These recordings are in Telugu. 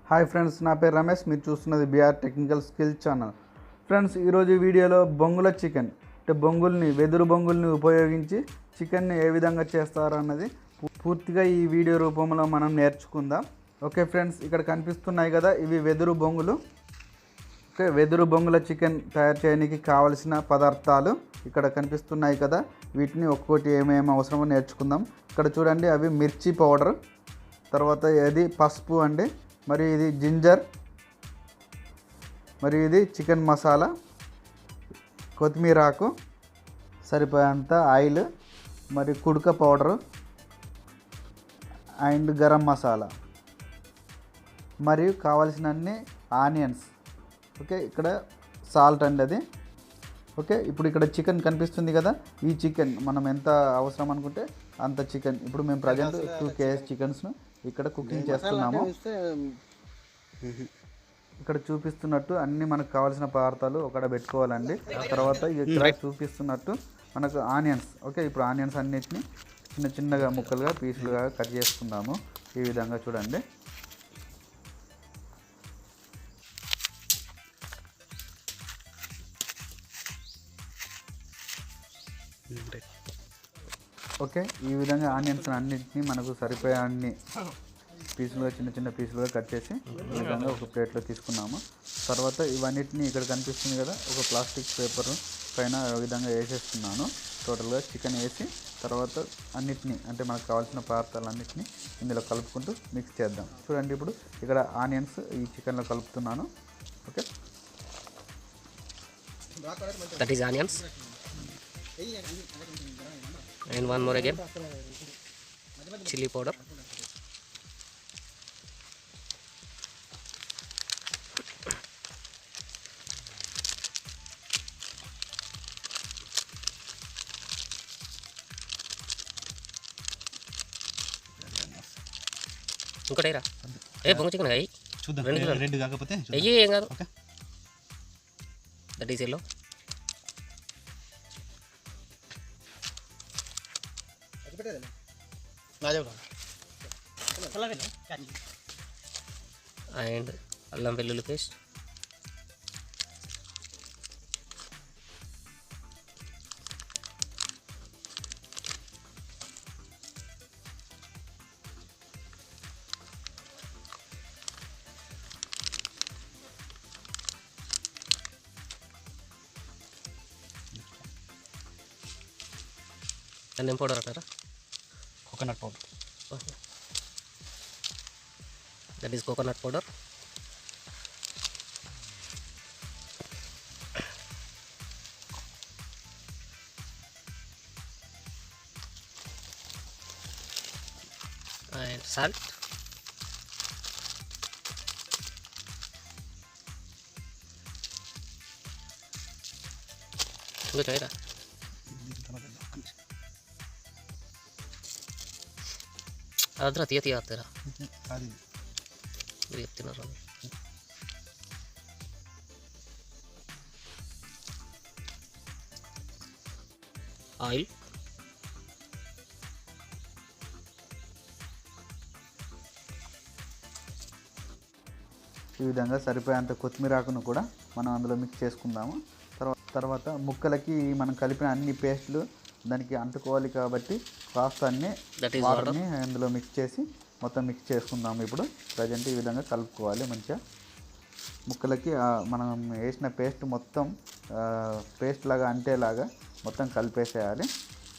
హాయ్ ఫ్రెండ్స్, నా పేరు రమేష్. మీరు చూస్తున్నది BR technical skill channel. Friends, ఈరోజు వీడియోలో బొంగుల చికెన్ అంటే వెదురు బొంగుల్ని ఉపయోగించి చికెన్ని ఏ విధంగా చేస్తారు అన్నది పూర్తిగా ఈ వీడియో రూపంలో మనం నేర్చుకుందాం. ఓకే ఫ్రెండ్స్, ఇక్కడ కనిపిస్తున్నాయి కదా, ఇవి వెదురు బొంగులు. ఓకే, వెదురు బొంగుల చికెన్ తయారు చేయడానికి కావలసిన పదార్థాలు ఇక్కడ కనిపిస్తున్నాయి కదా. వీటిని ఒక్కొక్కటి ఏమేమి అవసరమో నేర్చుకుందాం. ఇక్కడ చూడండి, అవి మిర్చి పౌడర్, తర్వాత ఇది పసుపు అండి, మరియు ఇది జింజర్, మరియు ఇది చికెన్ మసాలా, కొత్తిమీర ఆకు, సరిపోయేంత ఆయిల్, మరియు కుడక పౌడరు అండ్ గరం మసాలా, మరియు కావలసినన్ని ఆనియన్స్. ఓకే, ఇక్కడ సాల్ట్ అండి అది. ఓకే, ఇప్పుడు ఇక్కడ చికెన్ కనిపిస్తుంది కదా, ఈ చికెన్ మనం ఎంత అవసరం అనుకుంటే అంత చికెన్. ఇప్పుడు మేము ప్రజెంట్ 2 kg చికెన్స్ను ఇక్కడ కుకింగ్ చేస్తున్నాము. ఇక్కడ చూపిస్తున్నట్టు అన్నీ మనకు కావాల్సిన పదార్థాలు ఒకడ పెట్టుకోవాలండి. తర్వాత ఇక్కడ చూపిస్తున్నట్టు మనకు ఆనియన్స్. ఓకే, ఇప్పుడు ఆనియన్స్ అన్నిటిని చిన్న చిన్నగా ముక్కలుగా పీసులుగా కట్ చేసుకుందాము. ఈ విధంగా చూడండి. ఓకే, ఈ విధంగా ఆనియన్స్ అన్నింటినీ మనకు సరిపోయే అన్ని పీసులుగా చిన్న చిన్న పీసులుగా కట్ చేసి ఈ విధంగా ఒక ప్లేట్లో తీసుకున్నాము. తర్వాత ఇవన్నిటిని ఇక్కడ కనిపిస్తుంది కదా, ఒక ప్లాస్టిక్ పేపర్ పైన ఈ విధంగా వేసేస్తున్నాను. టోటల్గా చికెన్ వేసి తర్వాత అన్నిటినీ అంటే మనకు కావాల్సిన పదార్థాలన్నింటినీ ఇందులో కలుపుకుంటూ మిక్స్ చేద్దాం. చూడండి, ఇప్పుడు ఇక్కడ ఆనియన్స్ ఈ చికెన్లో కలుపుతున్నాను. Okay, that is onions and one more again chili powder, ఇంకోటేరా బొంగు చికెన్ అయ్యి రెడ్ కాకపోతే అయ్యి ఏం కాదు. దట్ ఈస్ ఎల్లో అండ్ అల్లం వెల్లుల్లి పేస్ట్, ధనియం పౌడర్ అంటారా, coconut powder. That is coconut powder, and salt, ఇంకా చేయరా అదరా తీయ వస్తారా మీరు చెప్తున్నారు. ఆయిల్, ఈ విధంగా సరిపోయేంత కొత్తిమీర ఆకును కూడా మనం అందులో మిక్స్ చేసుకుందాము. తర్వాత ముక్కలకి మనం కలిపిన అన్ని పేస్టులు దానికి అంటుకోవాలి కాబట్టి కాస్త అన్ని వాటర్ని అందులో మిక్స్ చేసి మొత్తం మిక్స్ చేసుకుందాము. ఇప్పుడు ప్రజెంట్ ఈ విధంగా కలుపుకోవాలి. మంచిగా ముక్కలకి మనం వేసిన పేస్ట్ మొత్తం పేస్ట్ లాగా అంటేలాగా మొత్తం కలిపేసేయాలి.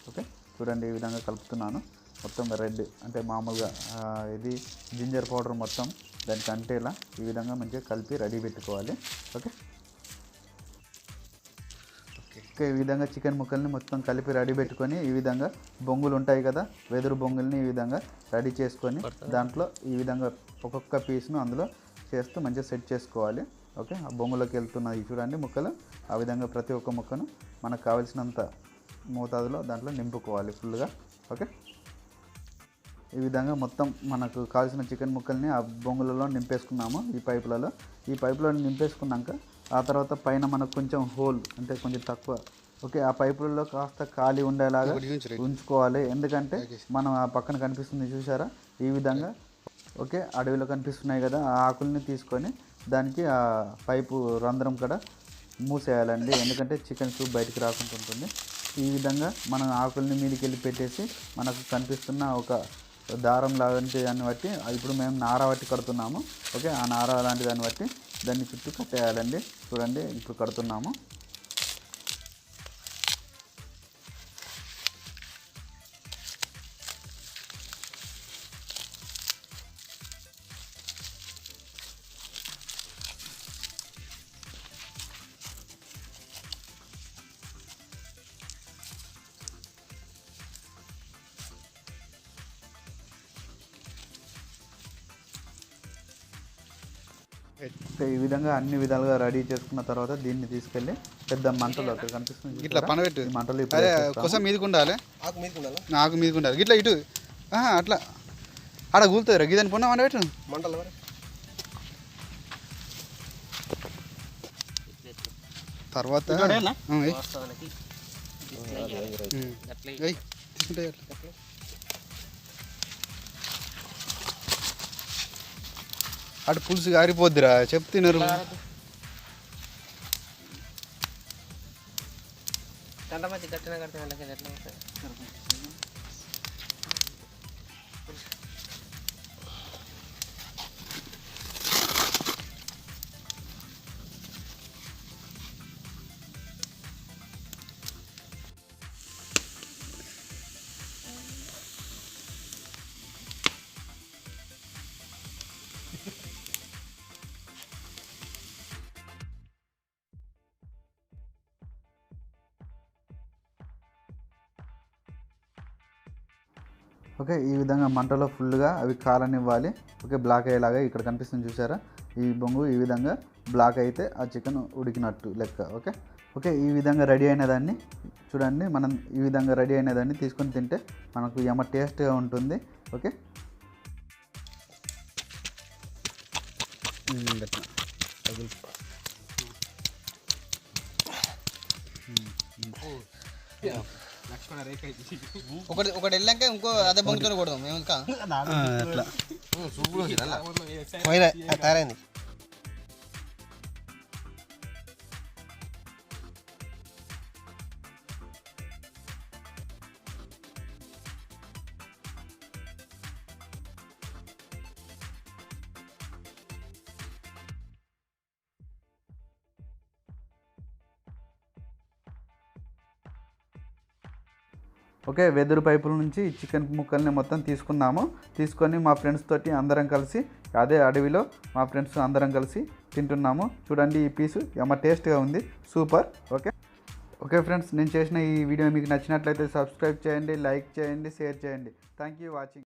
ఓకే, చూడండి, ఈ విధంగా కలుపుతున్నాను. మొత్తం రెడ్ అంటే మామూలుగా ఇది జింజర్ పౌడర్ మొత్తం దానికి అంటేలా ఈ విధంగా మంచిగా కలిపి రెడీ పెట్టుకోవాలి. ఓకే, ఈ విధంగా చికెన్ ముక్కల్ని మొత్తం కలిపి రెడీ పెట్టుకొని ఈ విధంగా బొంగులు ఉంటాయి కదా, వెదురు బొంగుల్ని ఈ విధంగా రెడీ చేసుకొని దాంట్లో ఈ విధంగా ఒక్కొక్క పీస్ను అందులో చేస్తూ మంచిగా సెట్ చేసుకోవాలి. ఓకే, ఆ బొంగులోకి వెళ్తున్నది చూడండి ముక్కలు. ఆ విధంగా ప్రతి ఒక్క ముక్కను మనకు కావాల్సినంత మోతాదులో దాంట్లో నింపుకోవాలి ఫుల్గా. ఓకే, ఈ విధంగా మొత్తం మనకు కావాల్సిన చికెన్ ముక్కల్ని ఆ బొంగులలో నింపేసుకున్నాము. ఈ పైపులో నింపేసుకున్నాక ఆ తర్వాత పైన మనకు కొంచెం హోల్ అంటే కొంచెం తక్కువ ఓకే ఆ పైపులలో కాస్త ఖాళీ ఉండేలాగా ఉంచుకోవాలి. ఎందుకంటే మనం ఆ పక్కన కనిపిస్తుంది చూసారా, ఈ విధంగా ఓకే, అడవిలో కనిపిస్తున్నాయి కదా, ఆ ఆకుల్ని తీసుకొని దానికి ఆ పైపు రంధ్రం కూడా మూసేయాలండి, ఎందుకంటే చికెన్ సూప్ బయటికి రాకుండా ఉంటుంది. ఈ విధంగా మనం ఆకుల్ని మీదకి వెళ్ళి పెట్టేసి మనకు కనిపిస్తున్న ఒక దారం లాంటి దాన్ని బట్టి, ఇప్పుడు మేము నార బట్టి కడుతున్నాము. ఓకే, ఆ నార లాంటి దాన్ని బట్టి దాన్ని చుట్టూ కట్టేయాలండి. చూడండి ఇప్పుడు కడుతున్నాము. ఈ విధంగా అన్ని విధాలుగా రెడీ చేసుకున్న తర్వాత దీన్ని తీసుకెళ్ళి పెద్ద మంటలో అక్కడ కనిపిస్తుంది ఇట్లా పనబెట్టు. ఈ మంటలు అదే కోసం మీదకి ఉండాలి, ఆకు మీదకి ఉండాలి. ఇట్లా ఇటు అట్లా ఆడ కూలుతుంది రా, గిదని పొన్న పనబెట్టు మంటలు. తర్వాత తీసుకుంటే అటు పులుసు గారిపోద్దిరా, చెప్తున్నారు. ఓకే, ఈ విధంగా మంటలో ఫుల్గా అవి కాలనివ్వాలి. ఓకే, బ్లాక్ అయ్యేలాగా ఇక్కడ కనిపిస్తుంది చూసారా, ఈ బొంగు ఈ విధంగా బ్లాక్ అయితే ఆ చికెన్ ఉడికినట్టు లెక్క. ఓకే ఓకే, ఈ విధంగా రెడీ అయినదాన్ని చూడండి, మనం ఈ విధంగా రెడీ అయినదాన్ని తీసుకొని తింటే మనకు ఏమ టేస్ట్గా ఉంటుంది. ఓకే, ఒకటి వెళ్ళాక ఇంకో అదే బొంగుతో కొడదాం మేము ఇంకా అట్లా తయారైంది. ఓకే, వెదురు పైపుల నుంచి చికెన్ ముక్కల్ని మొత్తం తీసుకొని మా ఫ్రెండ్స్ తోటి అందరం కలిసి అదే అడవిలో మా ఫ్రెండ్స్ అందరం కలిసి తింటున్నాము. చూడండి, ఈ పీసు ఏమో టేస్ట్గా ఉంది, సూపర్. ఓకే ఓకే ఫ్రెండ్స్, నేను చేసిన ఈ వీడియో మీకు నచ్చినట్లయితే సబ్స్క్రైబ్ చేయండి, లైక్ చేయండి, షేర్ చేయండి. Thank you watching.